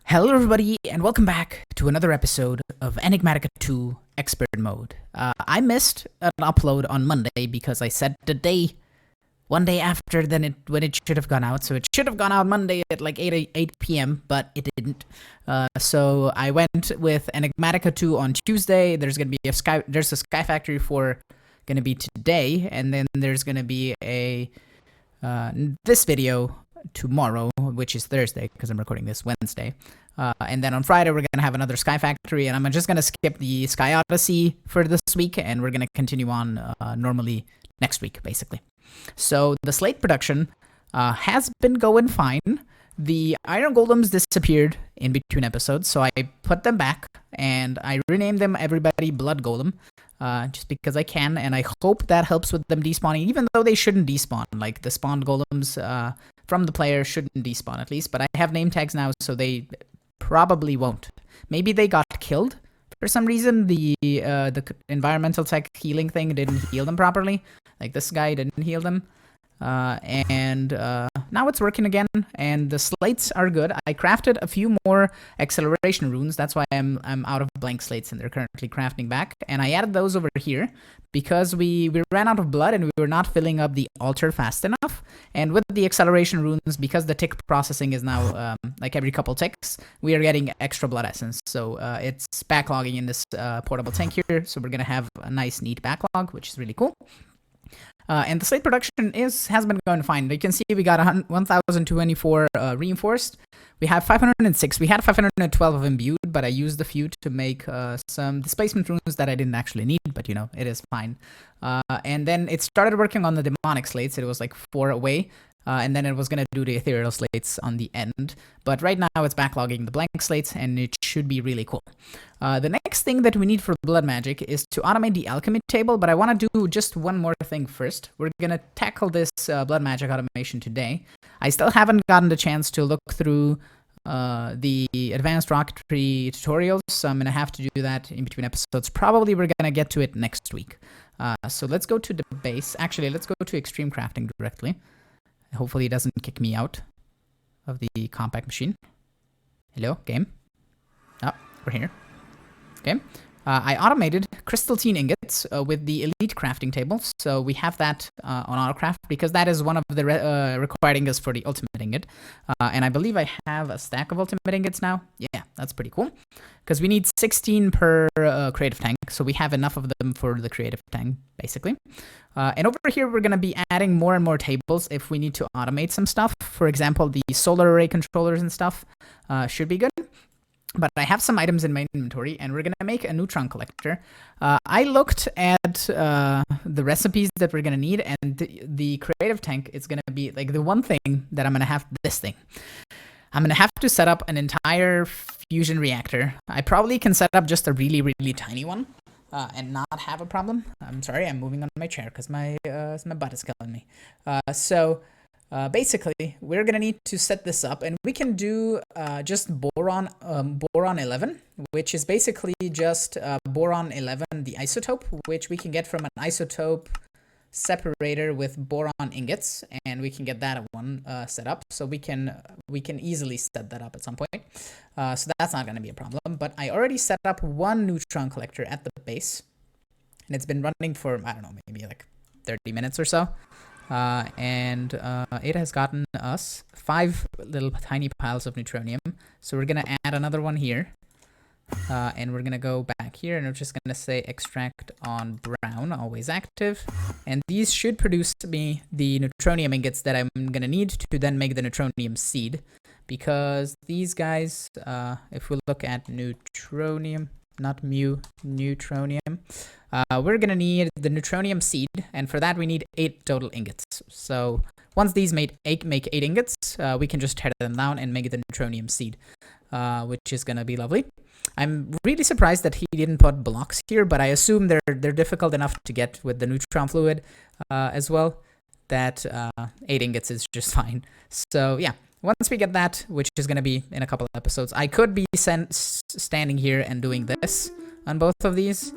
Hello everybody and welcome back to another episode of Enigmatica 2 Expert Mode. I missed an upload on Monday because I set the day one day after when it should have gone out. So it should have gone out Monday at like 8 p.m. but it didn't. So I went with Enigmatica 2 on Tuesday. There's gonna be a Sky Factory 4 gonna be today, and then there's gonna be a this video tomorrow, which is Thursday because I'm recording this Wednesday. And then on Friday, we're going to have another Sky Factory, and I'm just going to skip the Sky Odyssey for this week, and we're going to continue on normally next week, basically. So the slate production has been going fine. The Iron Golems disappeared in between episodes, so I put them back, and I renamed them everybody Blood Golem, just because I can, and I hope that helps with them despawning, even though they shouldn't despawn. Like, the spawned golems from the player shouldn't despawn, at least, but I have name tags now, so they probably won't. Maybe they got killed for some reason. The environmental tech healing thing didn't heal them properly. Like, this guy didn't heal them. And now it's working again, and the slates are good. I crafted a few more acceleration runes. That's why I'm out of blank slates, and they're currently crafting back. And I added those over here because we ran out of blood and we were not filling up the altar fast enough. And with the acceleration runes, because the tick processing is now like every couple ticks, we are getting extra blood essence. So it's backlogging in this portable tank here. So we're gonna have a nice, neat backlog, which is really cool. And the slate production has been going fine. You can see we got 1,024 reinforced. We have 506. We had 512 of imbued, but I used a few to make some displacement runes that I didn't actually need, but you know, it is fine. And then it started working on the demonic slates. It was like 4 away. And then it was going to do the ethereal slates on the end. But right now it's backlogging the blank slates, and it should be really cool. The next thing that we need for blood magic is to automate the alchemy table, but I want to do just one more thing first. We're going to tackle this blood magic automation today. I still haven't gotten the chance to look through the advanced rocketry tutorials, so I'm going to have to do that in between episodes. Probably we're going to get to it next week. So let's go to the base. Actually, let's go to extreme crafting directly. Hopefully it doesn't kick me out of the compact machine. Hello, game. Oh, we're here. Okay. I automated crystal tin ingots with the elite crafting table. So we have that on autocraft because that is one of the required ingots for the ultimate ingot. And I believe I have a stack of ultimate ingots now. Yeah, that's pretty cool. Because we need 16 per creative tank. So we have enough of them for the creative tank, basically. And over here, we're going to be adding more and more tables if we need to automate some stuff. For example, the solar array controllers and stuff should be good. But I have some items in my inventory, and we're going to make a neutron collector. I looked at the recipes that we're going to need, and the creative tank is going to be like the one thing that I'm going to have this thing. I'm going to have to set up an entire fusion reactor. I probably can set up just a really, really tiny one and not have a problem. I'm sorry, I'm moving on my chair because my butt is killing me. Basically, we're going to need to set this up, and we can do just boron 11, which is basically just boron 11, the isotope, which we can get from an isotope separator with boron ingots, and we can get that one set up. So we can easily set that up at some point. So that's not going to be a problem. But I already set up one neutron collector at the base, and it's been running for, I don't know, maybe like 30 minutes or so. And it has gotten us 5 little tiny piles of Neutronium. So we're going to add another one here. And we're going to go back here, and we're just going to say extract on brown, always active. And these should produce me the Neutronium ingots that I'm going to need to then make the Neutronium seed. Because these guys, if we look at Neutronium, not Neutronium, we're going to need the Neutronium seed, and for that we need 8 total ingots. So once these make 8 ingots, we can just tear them down and make the Neutronium seed, which is going to be lovely. I'm really surprised that he didn't put blocks here, but I assume they're difficult enough to get with the neutron fluid as well, that 8 ingots is just fine. So yeah, once we get that, which is going to be in a couple of episodes, I could be standing here and doing this on both of these,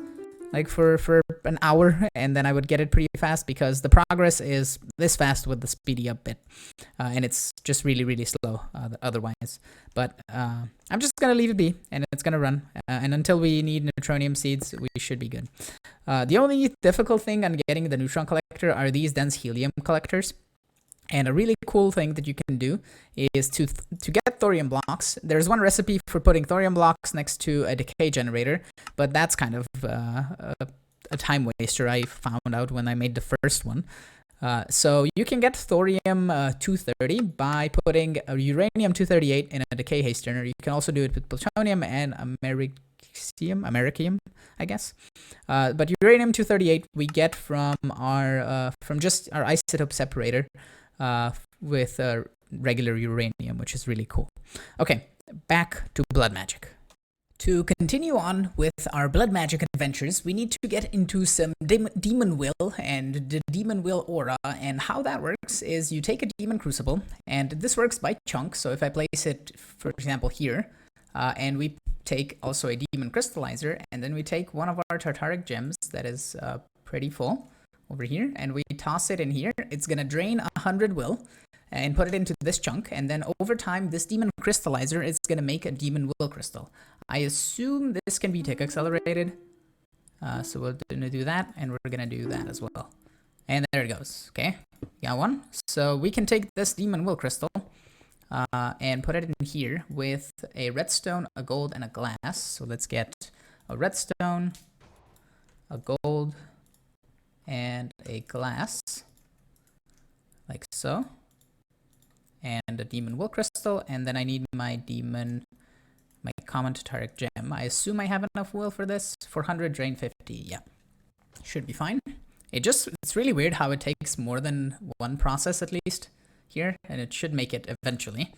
like for an hour, and then I would get it pretty fast because the progress is this fast with the speedy up bit, and it's just really slow otherwise. But I'm just gonna leave it be, and it's gonna run, and until we need Neutronium seeds, we should be good. The only difficult thing on getting the neutron collector are these dense helium collectors. And a really cool thing that you can do is to get thorium blocks. There's one recipe for putting thorium blocks next to a decay generator, but that's kind of a time waster, I found out when I made the first one. So you can get thorium 230 by putting a uranium 238 in a decay hastener. You can also do it with plutonium and americium, I guess. But uranium 238 we get from just our isotope separator. With regular uranium, which is really cool. Okay, back to blood magic. To continue on with our blood magic adventures, we need to get into some demon will and the demon will aura. And how that works is you take a demon crucible, and this works by chunks. So if I place it, for example, here, and we take also a demon crystallizer, and then we take one of our tartaric gems that is pretty full over here, and we toss it in here. It's gonna drain 100 will and put it into this chunk, and then over time this demon crystallizer is gonna make a demon will crystal. I assume this can be tick accelerated, so we're gonna do that, and we're gonna do that as well. And there it goes. Okay, got one. So we can take this demon will crystal and put it in here with a redstone, a gold, and a glass. So let's get a redstone, a gold, and a glass, like so, and a demon will crystal, and then I need my common tartaric gem. I assume I have enough will for this. 400, drain 50, yeah, should be fine. It's really weird how it takes more than one process at least here, and it should make it eventually.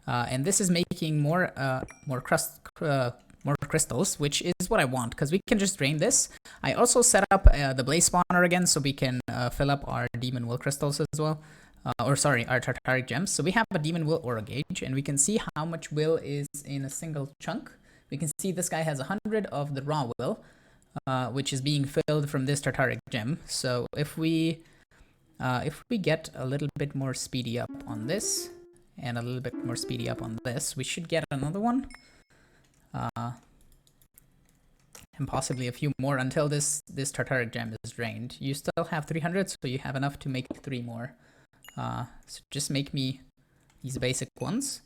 And this is making more crystals, which is what I want, because we can just drain this. I also set up the blaze spawner again, so we can fill up our demon will crystals as well, our tartaric gems. So we have a demon will aura gauge, and we can see how much will is in a single chunk. We can see this guy has 100 of the raw will, which is being filled from this tartaric gem. So if we get a little bit more speedy up on this, and a little bit more speedy up on this, we should get another one. And possibly a few more until this tartaric gem is drained. You still have 300, so you have enough to make 3 more. So just make me these basic ones.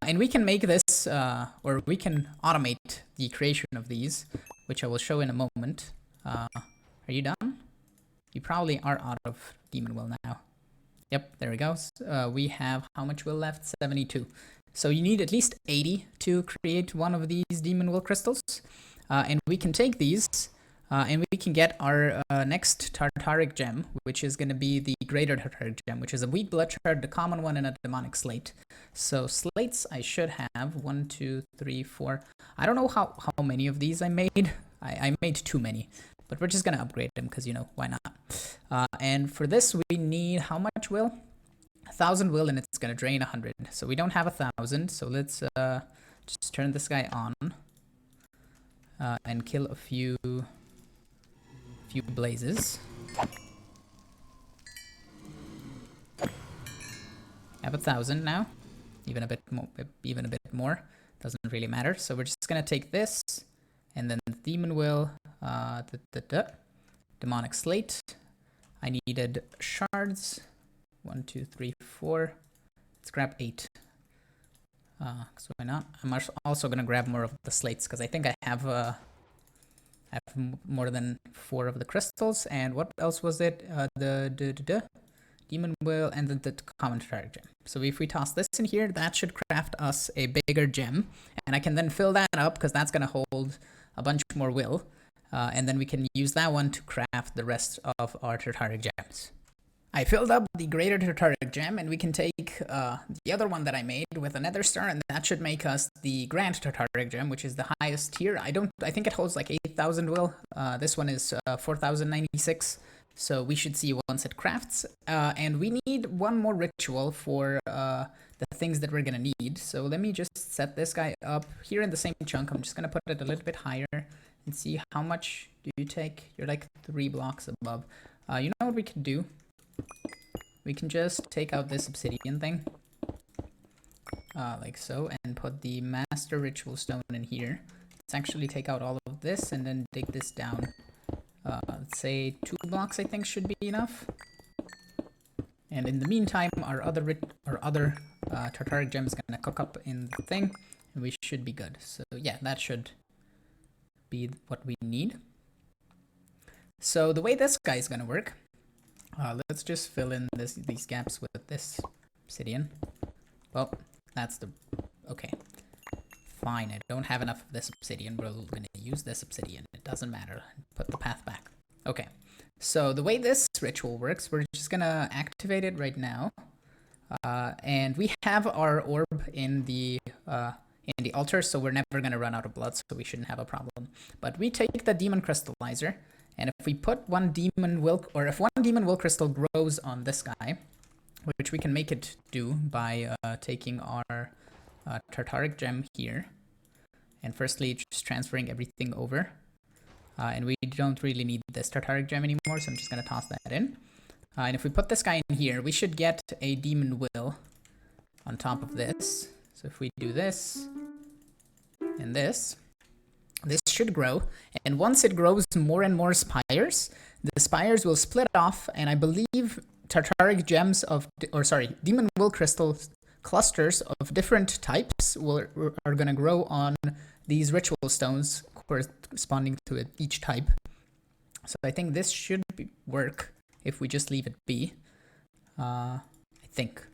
And we can make this, or we can automate the creation of these, which I will show in a moment. Are you done? You probably are out of demon will now. Yep, there we go. We have how much will left? 72. So you need at least 80 to create one of these demon will crystals. And we can take these, and we can get our next tartaric gem, which is going to be the greater tartaric gem, which is a weak blood shard, the common one, and a demonic slate. So slates I should have 1, 2, 3, 4. I don't know how many of these I made. I made too many, but we're just going to upgrade them because, you know, why not? And for this, we need how much will? 1,000 will, and it's going to drain 100. So we don't have 1,000. So let's just turn this guy on and kill a few blazes. I have 1,000 now, even a bit more. Doesn't really matter. So we're just gonna take this, and then the demon will, demonic slate. I needed shards. 1, 2, 3, 4. Let's grab 8. So why not? I'm also gonna grab more of the slates because I think I have more than 4 of the crystals. And what else was it? The demon will and the common tartaric gem. So if we toss this in here, that should craft us a bigger gem, and I can then fill that up because that's gonna hold a bunch more will, and then we can use that one to craft the rest of our tartaric gems. I filled up the greater tartaric gem, and we can take the other one that I made with a nether star, and that should make us the grand tartaric gem, which is the highest tier. I think it holds like 8,000 will. This one is 4,096, so we should see once it crafts. And we need one more ritual for the things that we're gonna need. So let me just set this guy up here in the same chunk. I'm just gonna put it a little bit higher and see how much do you take. You're like 3 blocks above. You know what we can do? We can just take out this obsidian thing, like so, and put the master ritual stone in here. Let's actually take out all of this and then dig this down. Let's say 2 blocks I think should be enough. And in the meantime, our other Tartaric gem is gonna cook up in the thing, and we should be good. So yeah, that should be what we need. So the way this guy is gonna work, let's just fill in these gaps with this obsidian. Well, that's the... okay. Fine, I don't have enough of this obsidian. We're gonna use this obsidian. It doesn't matter. Put the path back. Okay. So the way this ritual works, we're just gonna activate it right now. And we have our orb in the altar, so we're never gonna run out of blood, so we shouldn't have a problem. But we take the demon crystallizer, and if we put if one demon will crystal grows on this guy, which we can make it do by taking our Tartaric gem here, and firstly just transferring everything over. And we don't really need this Tartaric gem anymore, so I'm just gonna toss that in. And if we put this guy in here, we should get a demon will on top of this. So if we do this and this should grow. And once it grows more and more spires, the spires will split off, and I believe Tartaric gems demon will crystal clusters of different types are gonna grow on these ritual stones corresponding to each type. So I think this should work if we just leave it be. I think.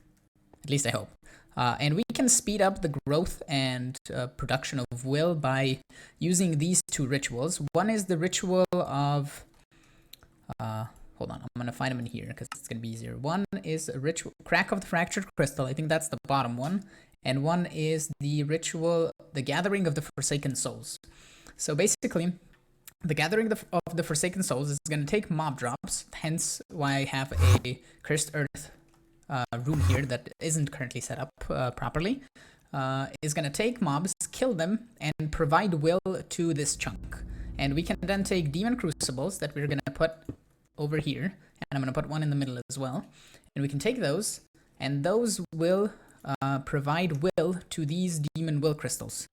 At least I hope. And we can speed up the growth and production of will by using these 2 rituals. One is the ritual of... hold on, I'm going to find them in here because it's going to be easier. One is a ritual, Crack of the Fractured Crystal. I think that's the bottom one. And one is the ritual, the Gathering of the Forsaken Souls. So basically, the Gathering of the Forsaken Souls is going to take mob drops, hence why I have a Cursed Earth room here that isn't currently set up properly. Is going to take mobs, kill them, and provide will to this chunk. And we can then take Demon Crucibles that we're going to put over here, and I'm going to put one in the middle as well. And we can take those, and those will provide will to these Demon Will Crystals.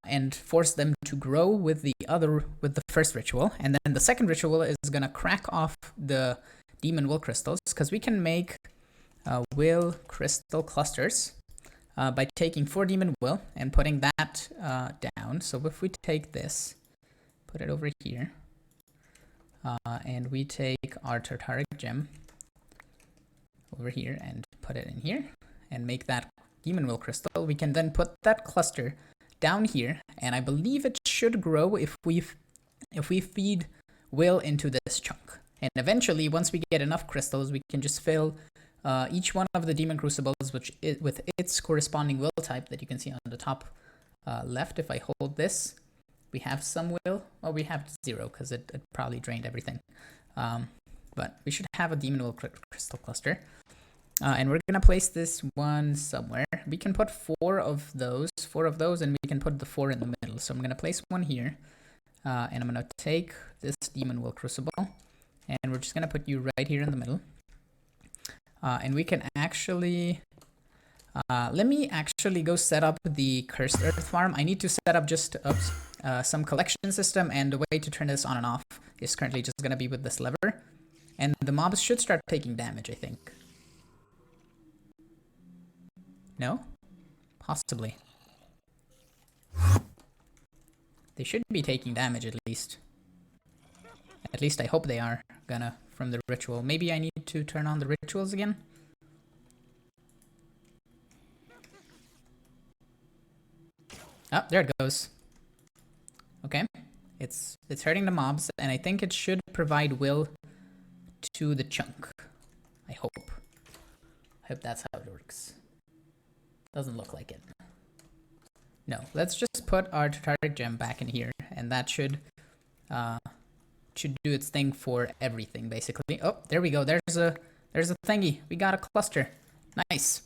And force them to grow with the first ritual. And then the second ritual is going to crack off the Demon Will Crystals, because we can make Will Crystal clusters by taking 4 Demon Will and putting that down. So if we take this, put it over here, and we take our Tartaric gem over here and put it in here, and make that Demon Will Crystal, we can then put that cluster down here, and I believe it should grow if we feed will into this chunk. And eventually, once we get enough crystals, we can just fill each one of the Demon Crucibles with its corresponding will type that you can see on the top left. If I hold this, we have some will. Well, we have 0 because it probably drained everything. But we should have a Demon Will Crystal cluster. And we're going to place this one somewhere. We can put 4 of those, and we can put the 4 in the middle. So I'm going to place one here, and I'm going to take this Demon Will Crucible, and we're just going to put you right here in the middle. And we can actually... let me actually go set up the Cursed Earth farm. I need to set up just some collection system, and the way to turn this on and off is currently just going to be with this lever. And the mobs should start taking damage, I think. No? Possibly. They should be taking damage at least. At least I hope they are gonna from the ritual. Maybe I need to turn on the rituals again? Oh, there it goes. Okay. It's hurting the mobs, and I think it should provide will to the chunk. I hope. I hope that's how it works. Doesn't look like it. No, let's just put our Tartaric gem back in here, and that should do its thing for everything, basically. Oh, there we go. There's a thingy. We got a cluster. Nice.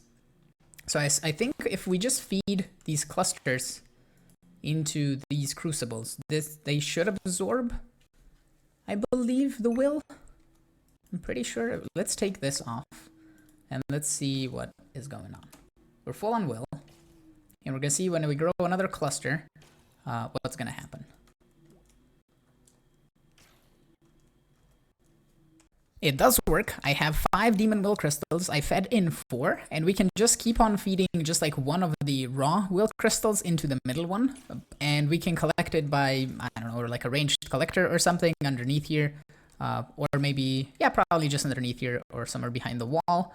So I think if we just feed these clusters into these crucibles. They should absorb, I believe, the will. I'm pretty sure. Let's take this off and let's see what is going on. We're full on will, and we're gonna see when we grow another cluster what's gonna happen. It does work. I have 5 demon will crystals. I fed in 4, and we can just keep on feeding just like one of the raw will crystals into the middle one, and we can collect it by, I don't know, like a ranged collector or something underneath here, or maybe, yeah, probably just underneath here or somewhere behind the wall.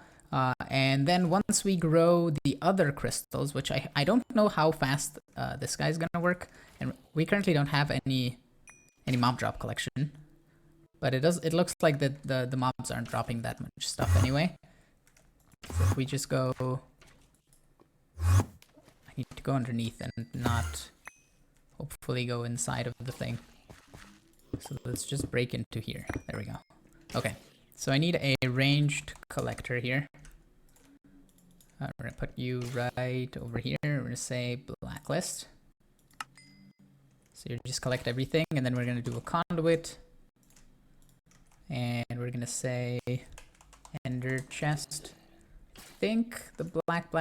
And then once we grow the other crystals, which I don't know how fast this guy's gonna work, and we currently don't have any mob drop collection. But it looks like the mobs aren't dropping that much stuff anyway. So if we just go... I need to go underneath and not hopefully go inside of the thing. So let's just break into here. There we go. Okay, so I need a ranged collector here. We're gonna put you right over here. We're gonna say blacklist. So you just collect everything, and then we're gonna do a conduit. And we're gonna say ender chest. I think the black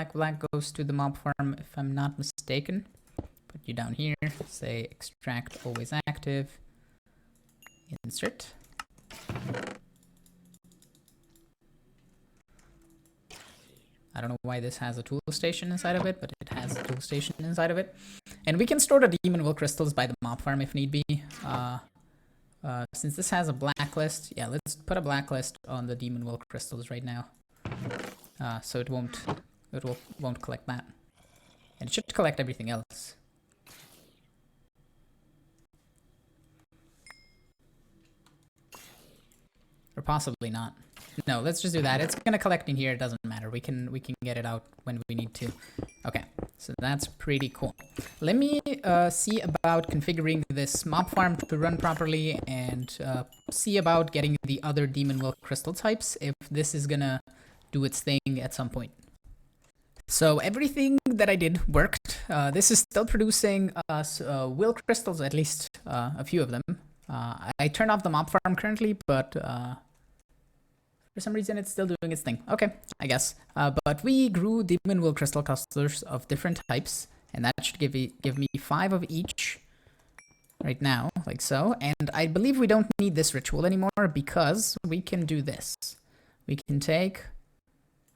goes to the mob farm if I'm not mistaken. Put you down here, say extract always active, insert. I don't know why this has a tool station inside of it, but it has a tool station inside of it. And we can store the demon will crystals by the mob farm if need be. Since this has a blacklist, yeah, let's put a blacklist on the demon will crystals right now. So it won't collect that. And it should collect everything else. Or possibly not. No, let's just do that. It's gonna collect in here, it doesn't matter. We can get it out when we need to. Okay, so that's pretty cool. Let me see about configuring this mob farm to run properly, and see about getting the other demon will crystal types if this is gonna do its thing at some point. So everything that I did worked. This is still producing will crystals, at least a few of them. I turned off the mob farm currently, but for some reason it's still doing its thing. Okay, I guess. But we grew demon will crystal clusters of different types, and that should give me 5 of each right now, like so. And I believe we don't need this ritual anymore because we can do this. We can take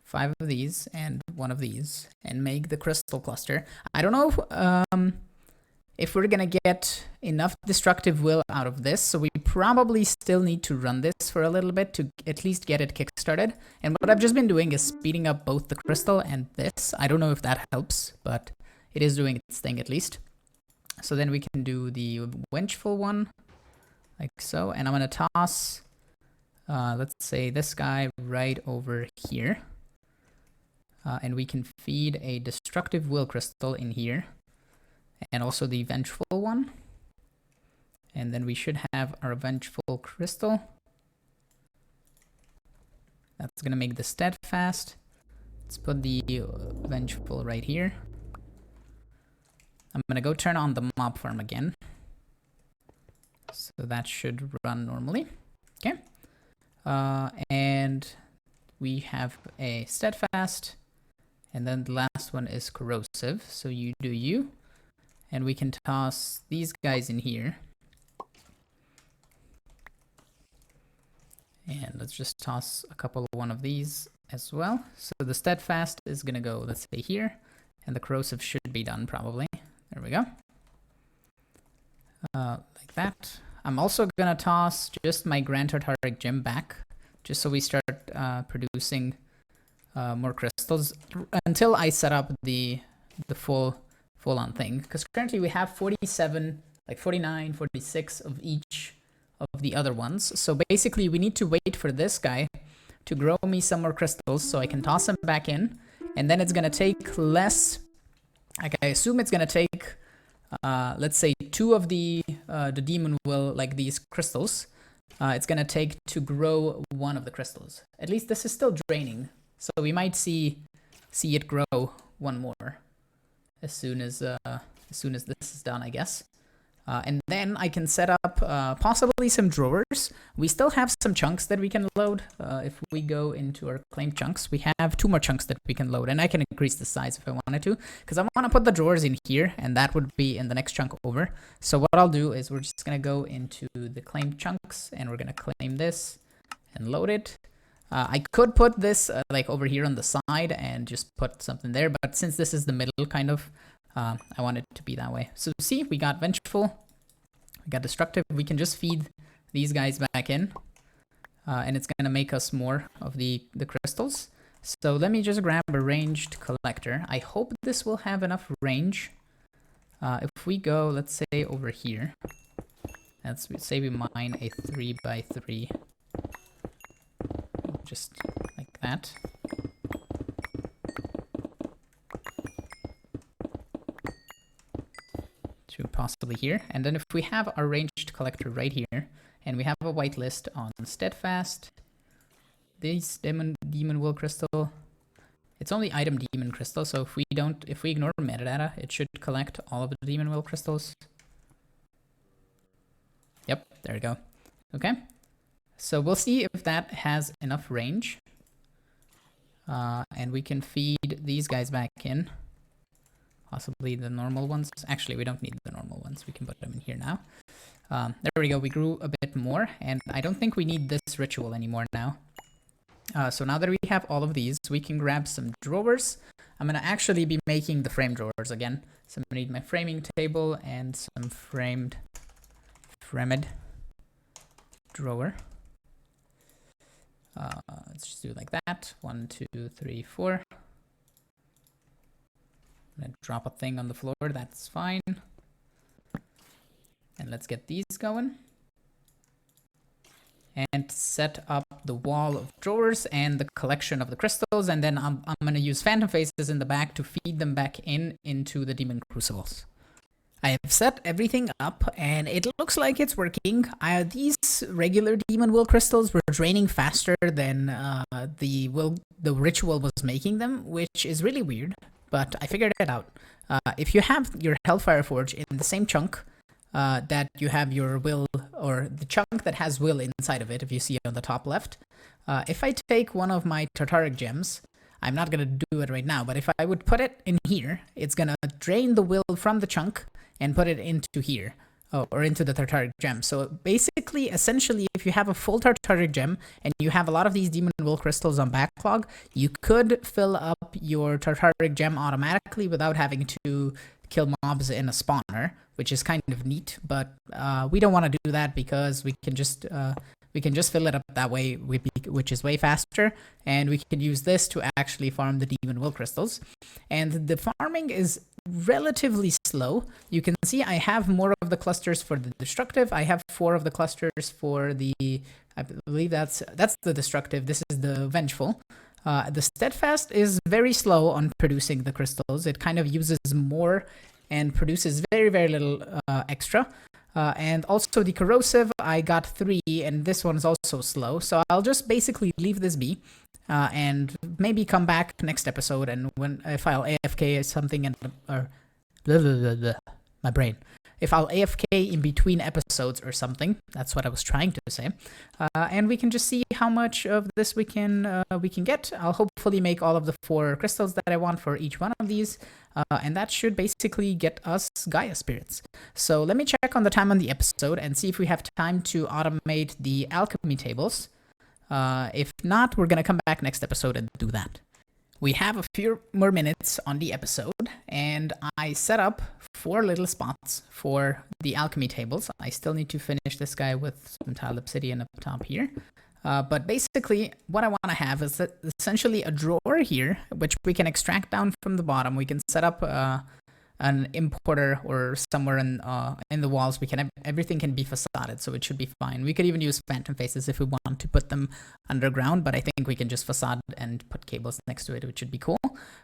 5 of these and 1 of these and make the crystal cluster. I don't know if we're gonna get enough destructive will out of this, so we probably still need to run this for a little bit to at least get it kickstarted. And what I've just been doing is speeding up both the crystal and this. I don't know if that helps, but it is doing its thing at least. So then we can do the vengeful one, like so. And I'm gonna toss, let's say this guy right over here. And we can feed a destructive will crystal in here. And also the vengeful one. And then we should have our vengeful crystal. That's gonna make the steadfast. Let's put the vengeful right here. I'm gonna go turn on the mob farm again. So that should run normally. Okay. And we have a steadfast. And then the last one is corrosive. So you do you. And we can toss these guys in here. And let's just toss a couple of one of these as well. So the steadfast is gonna go, let's say here, and the corrosive should be done probably. There we go. Like that. I'm also gonna toss just my Grand Tartaric gem back, just so we start producing more crystals until I set up the full on thing, because currently we have 47, like 49, 46 of each of the other ones. So basically we need to wait for this guy to grow me some more crystals so I can toss him back in, and then it's gonna take less, like I assume it's gonna take let's say 2 of the demon will, like these crystals, it's gonna take to grow 1 of the crystals. At least this is still draining, so we might see it grow 1 more as soon as as soon as this is done, I guess. And then I can set up possibly some drawers. We still have some chunks that we can load. If we go into our claimed chunks, we have 2 more chunks that we can load, and I can increase the size if I wanted to, because I want to put the drawers in here, and that would be in the next chunk over. So what I'll do is we're just going to go into the claimed chunks, and we're going to claim this and load it. I could put this like over here on the side and just put something there, but since this is the middle kind of, I want it to be that way. So see, we got vengeful, we got destructive. We can just feed these guys back in, and it's going to make us more of the crystals. So let me just grab a ranged collector. I hope this will have enough range. If we go, let's say over here, let's say we mine a 3x3, just like that. To possibly here, and then if we have our ranged collector right here, and we have a whitelist on steadfast, this demon will crystal, it's only item demon crystal, so if we ignore metadata, it should collect all of the demon will crystals. Yep, there we go. Okay, so we'll see if that has enough range, and we can feed these guys back in. Possibly the normal ones. Actually, we don't need the normal ones. We can put them in here now. There we go. We grew a bit more, and I don't think we need this ritual anymore now. So now that we have all of these, we can grab some drawers. I'm going to actually be making the frame drawers again. So I'm going to need my framing table and some framed drawer. Let's just do it like that. 1, 2, 3, 4. I'm gonna drop a thing on the floor, that's fine. And let's get these going. And set up the wall of drawers and the collection of the crystals, and then I'm gonna use phantom faces in the back to feed them back into the demon crucibles. I have set everything up, and it looks like it's working. These regular demon will crystals were draining faster than the ritual was making them, which is really weird. But I figured it out. If you have your Hellfire Forge in the same chunk that you have your will, or the chunk that has will inside of it, if you see on the top left, if I take one of my Tartaric gems, I'm not going to do it right now, but if I would put it in here, it's going to drain the will from the chunk and put it into here. Or into the Tartaric gem. So basically, essentially, if you have a full Tartaric gem and you have a lot of these demon will crystals on backlog, you could fill up your Tartaric gem automatically without having to kill mobs in a spawner, which is kind of neat. But we don't want to do that because we can just fill it up that way, which is way faster, and we can use this to actually farm the demon will crystals. And the farming is relatively slow. You can see I have more of the clusters for the destructive. I have 4 of the clusters for the, I believe that's the destructive. This is the vengeful. The steadfast is very slow on producing the crystals. It kind of uses more and produces very, very little extra. And also the corrosive, I got 3, and this one's also slow. So I'll just basically leave this be, and maybe come back next episode. And if I'll AFK something and my brain. If I'll AFK in between episodes or something, that's what I was trying to say. And we can just see how much of this we can get. I'll hopefully make all of the 4 crystals that I want for each one of these. And that should basically get us Gaia spirits. So let me check on the time on the episode and see if we have time to automate the alchemy tables. If not, we're going to come back next episode and do that. We have a few more minutes on the episode, and I set up 4 little spots for the alchemy tables. I still need to finish this guy with some tiled obsidian up top here. But basically, what I want to have is essentially a drawer here, which we can extract down from the bottom. We can set up an importer or somewhere in the walls. Everything can be facaded, so it should be fine. We could even use phantom faces if we want to put them underground, but I think we can just facade and put cables next to it, which should be cool.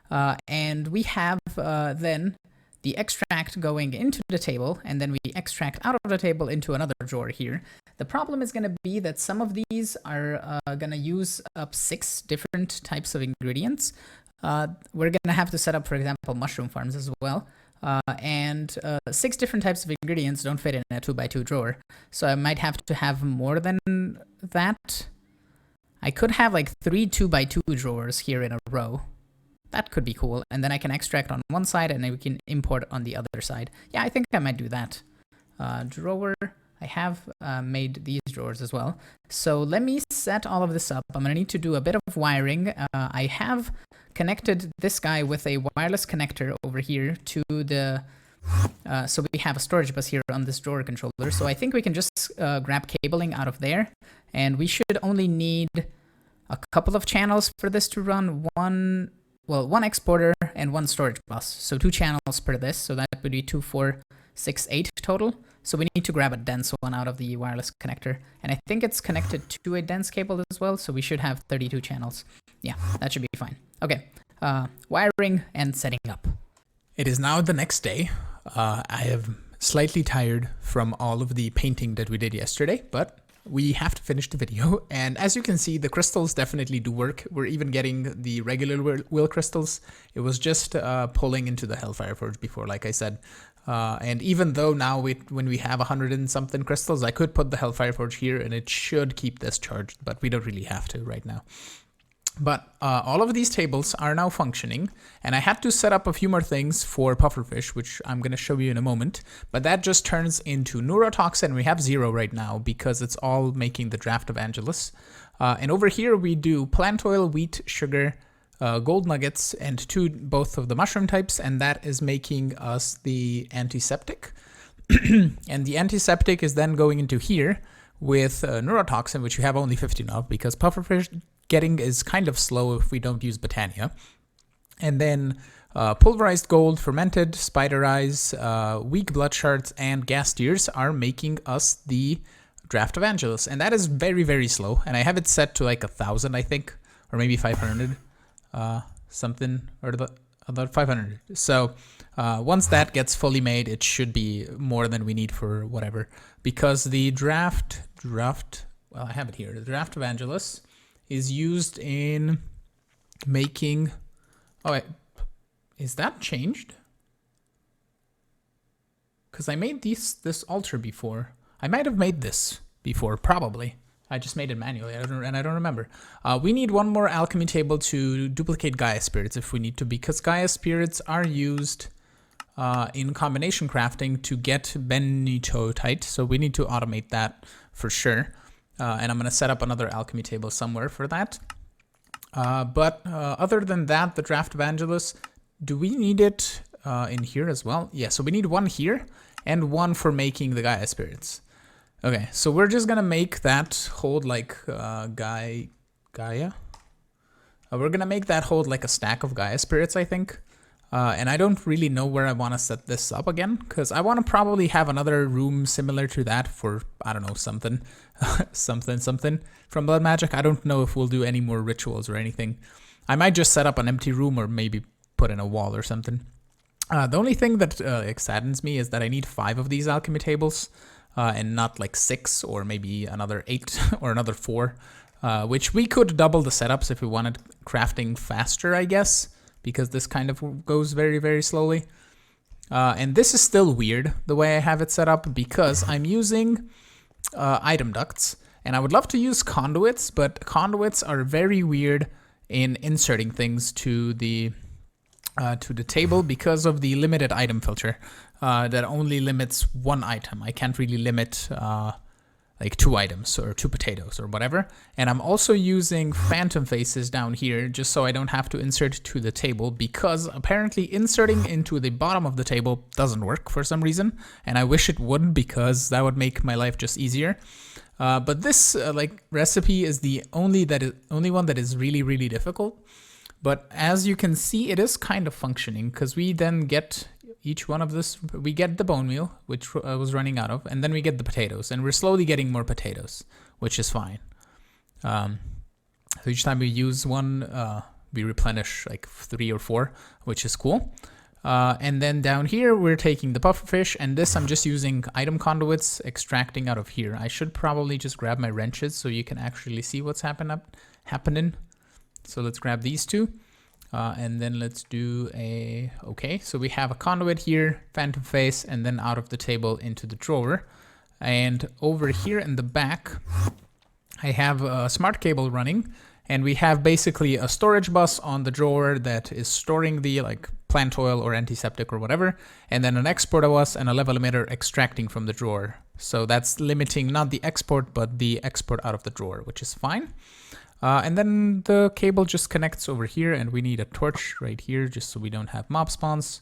And we have then the extract going into the table, and then we extract out of the table into another drawer here. The problem is going to be that some of these are going to use up 6 different types of ingredients. We're going to have to set up, for example, mushroom farms as well. and 6 different types of ingredients don't fit in a 2x2 drawer. So I might have to have more than that. I could have like 3 2x2 drawers here in a row. That could be cool. And then I can extract on one side and then we can import on the other side. Yeah, I think I might do that. Drawer. I have made these drawers as well. So let me set all of this up. I'm going to need to do a bit of wiring. I have connected this guy with a wireless connector over here to the... so we have a storage bus here on this drawer controller. So I think we can just grab cabling out of there. And we should only need a couple of channels for this to run. One exporter and 1 storage bus. So 2 channels per this. So that would be 2, 4, 6, 8 total. So we need to grab a dense one out of the wireless connector. And I think it's connected to a dense cable as well. So we should have 32 channels. Yeah, that should be fine. Okay, wiring and setting up. It is now the next day. I am slightly tired from all of the painting that we did yesterday, but we have to finish the video. And as you can see, the crystals definitely do work. We're even getting the regular will crystals. It was just pulling into the Hellfire Forge before, like I said. And even though now when we have 100 and something crystals, I could put the Hellfire Forge here and it should keep this charged, but we don't really have to right now. But all of these tables are now functioning, and I had to set up a few more things for pufferfish, which I'm going to show you in a moment. But that just turns into neurotoxin. We have 0 right now because it's all making the draft evangelist. And over here we do plant oil, wheat, sugar, gold nuggets, and both of the mushroom types, and that is making us the antiseptic. And the antiseptic is then going into here with neurotoxin, which we have only 15 of because pufferfish getting is kind of slow if we don't use Botania. And then pulverized gold, fermented, spider eyes, weak blood shards, and gas tears are making us the draft evangelist. And that is very, very slow. And I have it set to like 1,000, I think, or maybe 500, something, or about 500. So once that gets fully made, it should be more than we need for whatever. Because the draft, well, I have it here. The draft evangelist is used in making... Oh, wait. Is that changed? Because I made this altar before. I might have made this before, probably. I just made it manually, I don't remember. We need 1 more alchemy table to duplicate Gaia spirits if we need to, because Gaia spirits are used in combination crafting to get benitotype, so we need to automate that for sure. And I'm going to set up another alchemy table somewhere for that. But other than that, the draft evangelist, do we need it in here as well? Yeah, so we need 1 here and 1 for making the Gaia spirits. Okay, so we're just going to make that hold like Gaia. We're going to make that hold like a stack of Gaia spirits, I think. And I don't really know where I want to set this up again, because I want to probably have another room similar to that for, I don't know, something, something from Blood Magic. I don't know if we'll do any more rituals or anything. I might just set up an empty room or maybe put in a wall or something. The only thing that saddens me is that I need 5 of these alchemy tables and not like 6 or maybe another 8 or another 4, which we could double the setups if we wanted crafting faster, I guess. Because this kind of goes very, very slowly. And this is still weird, the way I have it set up, because I'm using item ducts. And I would love to use conduits, but conduits are very weird in inserting things to the table because of the limited item filter that only limits 1 item. I can't really limit like 2 items or 2 potatoes or whatever. And I'm also using phantom faces down here just so I don't have to insert to the table, because apparently inserting into the bottom of the table doesn't work for some reason. And I wish it would, because that would make my life just easier. But this like recipe is the only one that is really, really difficult. But as you can see, it is kind of functioning, because we then get each one of this, we get the bone meal, which I was running out of, and then we get the potatoes, and we're slowly getting more potatoes, which is fine. So each time we use one, we replenish like 3 or 4, which is cool. And then down here, we're taking the pufferfish, and this I'm just using item conduits, extracting out of here. I should probably just grab my wrenches so you can actually see what's happening. So let's grab these 2. And then let's do okay, so we have a conduit here, phantom face, and then out of the table into the drawer. And over here in the back, I have a smart cable running, and we have basically a storage bus on the drawer that is storing the plant oil or antiseptic or whatever, and then an export bus and a level emitter extracting from the drawer. So that's limiting not the export, but the export out of the drawer, which is fine. And then the cable just connects over here, and we need a torch right here just so we don't have mob spawns.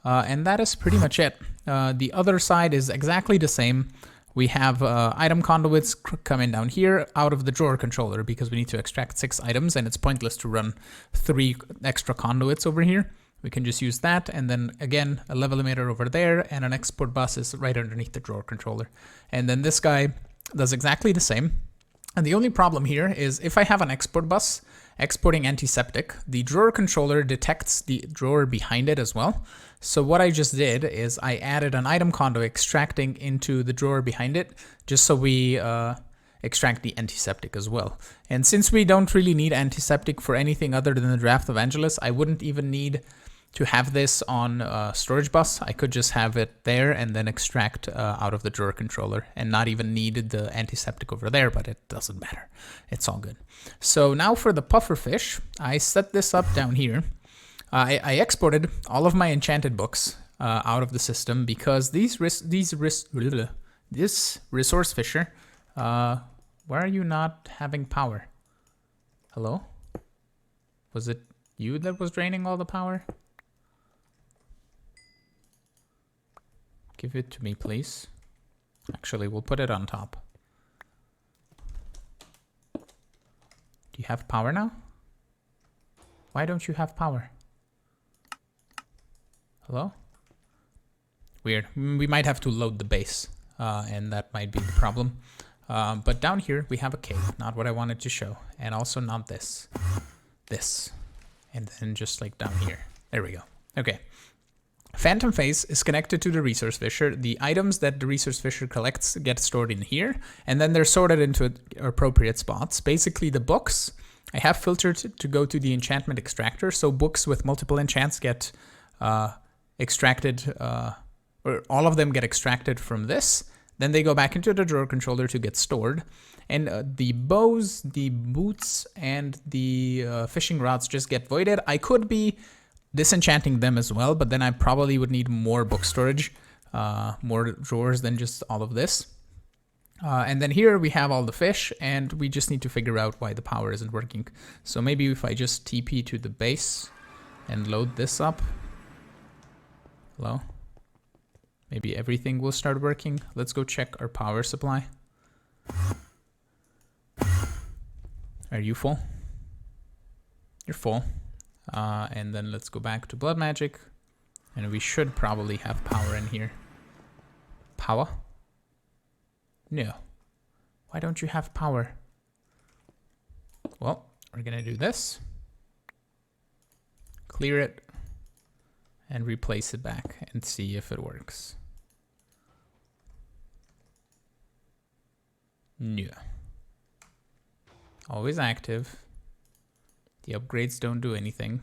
And that is pretty much it. The other side is exactly the same. We have item conduits coming down here out of the drawer controller because we need to extract 6 items, and it's pointless to run 3 extra conduits over here. We can just use that, and then again a level emitter over there, and an export bus is right underneath the drawer controller. And then this guy does exactly the same. And the only problem here is if I have an export bus exporting antiseptic, the drawer controller detects the drawer behind it as well. So what I just did is I added an item conduit extracting into the drawer behind it, just so we extract the antiseptic as well. And since we don't really need antiseptic for anything other than the Draft Evangelist, I wouldn't even need to have this on storage bus. I could just have it there and then extract out of the drawer controller and not even need the antiseptic over there, but it doesn't matter. It's all good. So now for the pufferfish, I set this up down here. I exported all of my enchanted books out of the system because this resource fisher, why are you not having power? Hello? Was it you that was draining all the power? Give it to me, please. Actually, we'll put it on top. Do you have power now? Why don't you have power? Hello? Weird. We might have to load the base, and that might be the problem. But down here, we have a cave. Not what I wanted to show. And also not this. This. And then just down here. There we go. Okay. Phantom Face is connected to the Resource Fisher. The items that the Resource Fisher collects get stored in here, and then they're sorted into appropriate spots. Basically, the books I have filtered to go to the enchantment extractor, so books with multiple enchants get extracted, or all of them get extracted from this. Then they go back into the drawer controller to get stored. And the bows, the boots, and the fishing rods just get voided. I could be disenchanting them as well, but then I probably would need more book storage, more drawers than just all of this. And then here we have all the fish, and we just need to figure out why the power isn't working. So maybe if I just TP to the base and load this up. Hello? Maybe everything will start working. Let's go check our power supply. Are you full? You're full. And then let's go back to blood magic, and we should probably have power in here. Power? No. Why don't you have power? Well, we're gonna do this. Clear it and replace it back and see if it works. No. Always active. The upgrades don't do anything.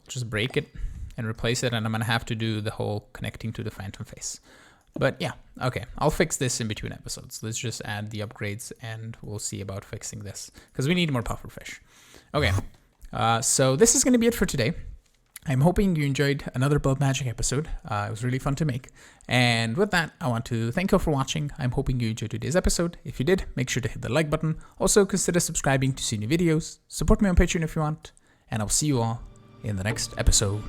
Just break it and replace it, and I'm gonna have to do the whole connecting to the Phantom Face. But yeah, okay, I'll fix this in between episodes. Let's just add the upgrades and we'll see about fixing this because we need more pufferfish. Okay, so this is gonna be it for today. I'm hoping you enjoyed another Blood Magic episode. It was really fun to make. And with that, I want to thank you for watching. I'm hoping you enjoyed today's episode. If you did, make sure to hit the like button. Also, consider subscribing to see new videos. Support me on Patreon if you want. And I'll see you all in the next episode.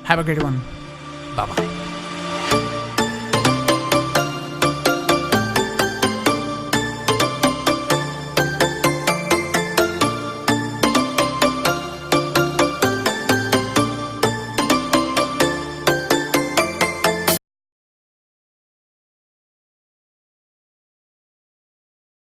Have a great one. Bye-bye.